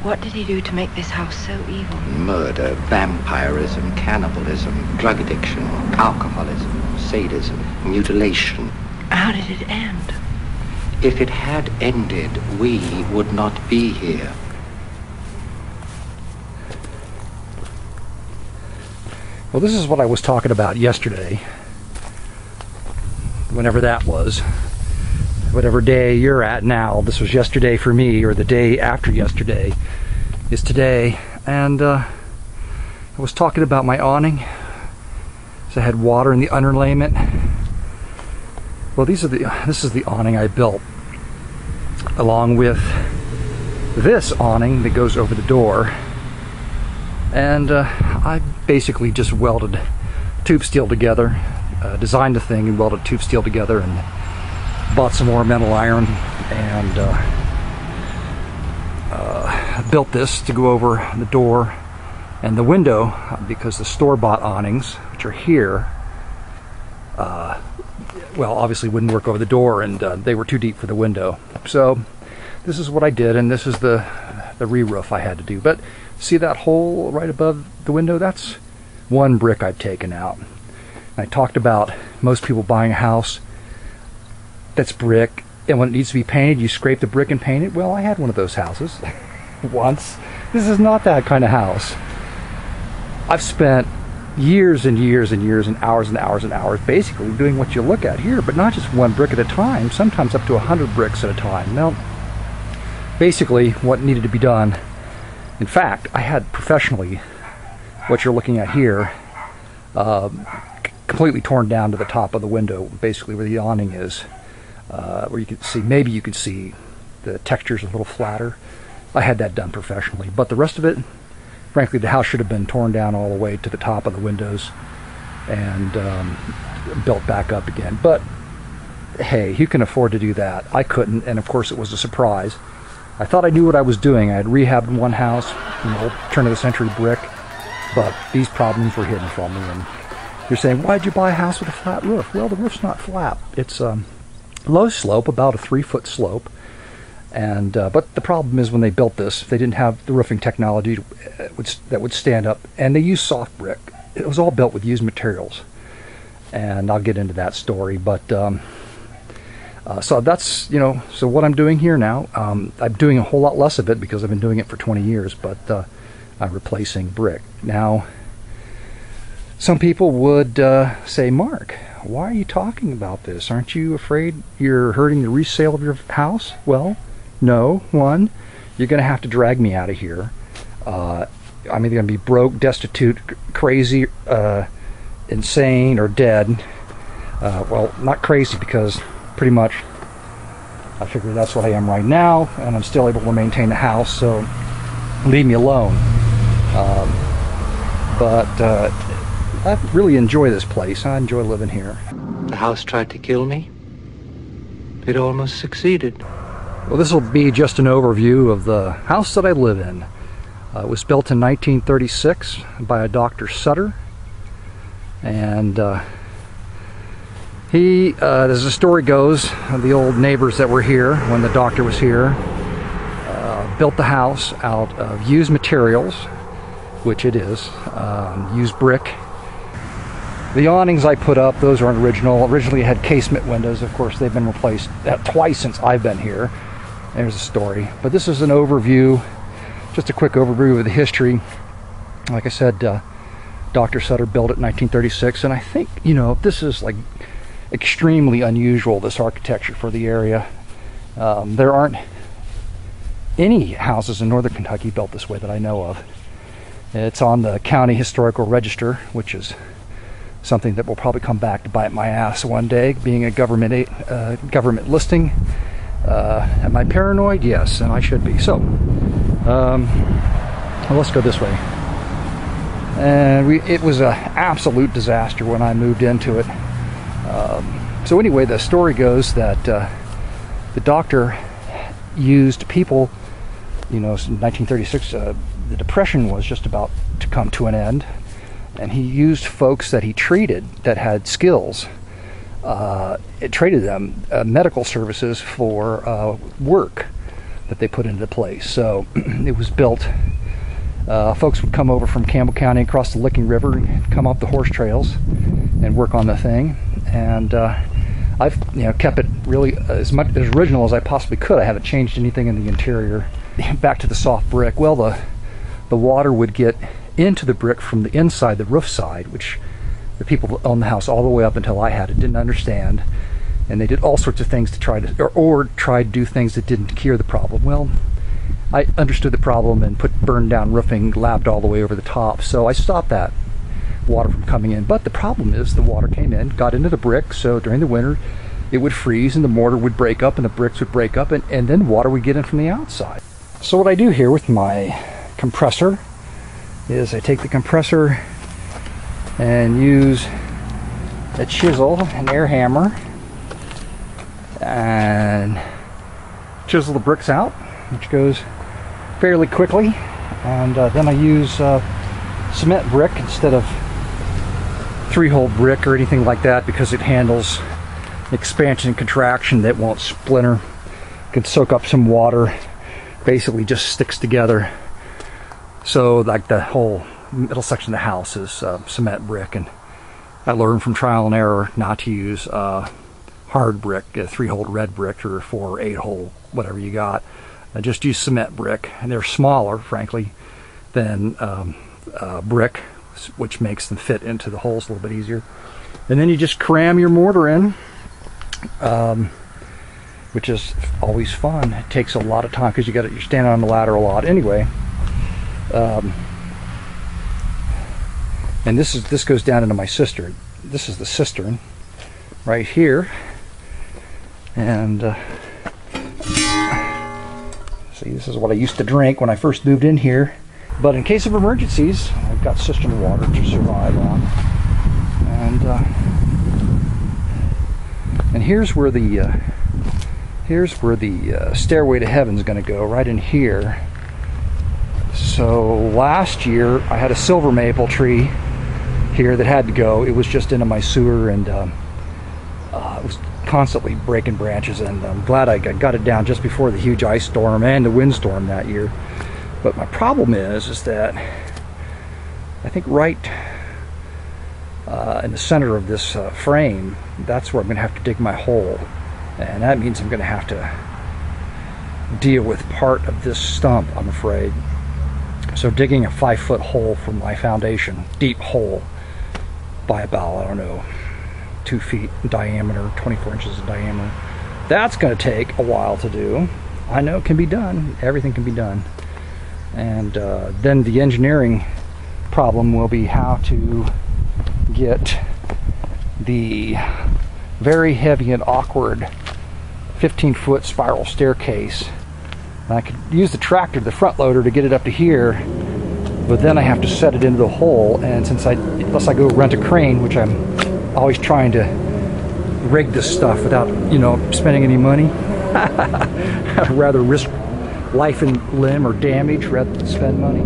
What did he do to make this house so evil? Murder, vampirism, cannibalism, drug addiction, alcoholism, sadism, mutilation. How did it end? If it had ended, we would not be here. Well, this is what I was talking about yesterday, whenever that was. Whatever day you're at now, this was yesterday for me, or the day after yesterday is today. And I was talking about my awning. So I had water in the underlayment. Well, this is the awning I built, along with this awning that goes over the door. And I basically just welded tube steel together, designed the thing and welded tube steel together, and bought some more metal iron and built this to go over the door and the window, because the store-bought awnings, which are here, well, obviously wouldn't work over the door, and they were too deep for the window. So this is what I did, and this is the re-roof I had to do. But see that hole right above the window? That's one brick I've taken out. I talked about most people buying a house that's brick, and when it needs to be painted, you scrape the brick and paint it. Well, I had one of those houses once. This is not that kind of house. I've spent years and years and years and hours and hours and hours basically doing what you look at here, but not just one brick at a time, sometimes up to 100 bricks at a time. Now, basically what needed to be done, in fact, I had professionally what you're looking at here completely torn down to the top of the window, basically where the awning is, where you could see, maybe you could see the textures a little flatter. I had that done professionally, but the rest of it, frankly, the house should have been torn down all the way to the top of the windows and built back up again. But hey, you can afford to do that. I couldn't, and of course it was a surprise. I thought I knew what I was doing. I had rehabbed one house, turn-of-the-century brick, but these problems were hidden from me. And you're saying, why'd you buy a house with a flat roof? Well, the roof's not flat. It's low slope, about a 3-foot slope. And but the problem is, when they built this, they didn't have the roofing technology that would stand up, and they used soft brick. It was all built with used materials, and I'll get into that story. But so that's, so what I'm doing here now, I'm doing a whole lot less of it because I've been doing it for 20 years, but I'm replacing brick. Now, some people would say, Mark, why are you talking about this? Aren't you afraid you're hurting the resale of your house? Well, no. One, you're going to have to drag me out of here. I'm either going to be broke, destitute, crazy, insane, or dead. Well, not crazy, because pretty much I figure that's what I am right now, and I'm still able to maintain the house, so leave me alone. But I really enjoy this place. I enjoy living here. The house tried to kill me. It almost succeeded. Well, this will be just an overview of the house that I live in. It was built in 1936 by a Dr. Sutter, and as the story goes, the old neighbors that were here when the doctor was here built the house out of used materials, which it is, used brick. The awnings I put up, those aren't original. Originally it had casement windows. Of course, they've been replaced twice since I've been here. There's a story. But this is an overview, just a quick overview of the history. Like I said, Dr. Sutter built it in 1936, and I think, this is like extremely unusual, this architecture for the area. There aren't any houses in northern Kentucky built this way that I know of. It's on the county historical register, which is something that will probably come back to bite my ass one day, being a government listing. Am I paranoid? Yes, and I should be. So, well, let's go this way. And it was an absolute disaster when I moved into it. So anyway, the story goes that the doctor used people, in 1936, the Depression was just about to come to an end, and he used folks that he treated that had skills. It traded them medical services for work. that they put into place. So it was built. Folks would come over from Campbell County across the Licking River and come up the horse trails and work on the thing. And I've kept it really as original as I possibly could. I haven't changed anything in the interior. Back to the soft brick. Well, the water would get into the brick from the inside, the roof side, which the people that owned the house all the way up until I had it didn't understand. And they did all sorts of things to try to, or tried to do things that didn't cure the problem. Well, I understood the problem and put burned down roofing, lapped all the way over the top. So I stopped that water from coming in. But the problem is the water came in, got into the brick, so during the winter it would freeze and the mortar would break up and the bricks would break up, and then water would get in from the outside. So what I do here with my compressor is I take the compressor and use a chisel, an air hammer, and chisel the bricks out, which goes fairly quickly. And then I use cement brick instead of 3-hole brick or anything like that, because it handles expansion and contraction that won't splinter. It can soak up some water, basically just sticks together. So like the whole middle section of the house is cement brick, and I learned from trial and error not to use hard brick, 3-hole red brick or 4 or 8-hole, whatever you got. I just use cement brick, and they're smaller, frankly, than brick, which makes them fit into the holes a little bit easier. And then you just cram your mortar in, which is always fun. It takes a lot of time because you're standing on the ladder a lot. Anyway, and this goes down into my cistern. This is the cistern right here, and see, this is what I used to drink when I first moved in here. But in case of emergencies, I've got cistern water to survive on. And here's where the stairway to heaven is going to go, right in here. So last year I had a silver maple tree here that had to go. It was just into my sewer, and it was constantly breaking branches, and I'm glad I got it down just before the huge ice storm and the windstorm that year. But my problem is that I think right in the center of this frame, that's where I'm going to have to dig my hole, and that means I'm going to have to deal with part of this stump, I'm afraid. So digging a 5-foot hole for my foundation, deep hole, by about, I don't know, 2 feet in diameter, 24 inches in diameter. That's going to take a while to do. I know it can be done. Everything can be done. And then the engineering problem will be how to get the very heavy and awkward 15-foot spiral staircase. And I could use the tractor, the front loader, to get it up to here, but then I have to set it into the hole, and unless I go rent a crane, which I'm always trying to rig this stuff without, spending any money. I'd rather risk life and limb or damage rather than spend money.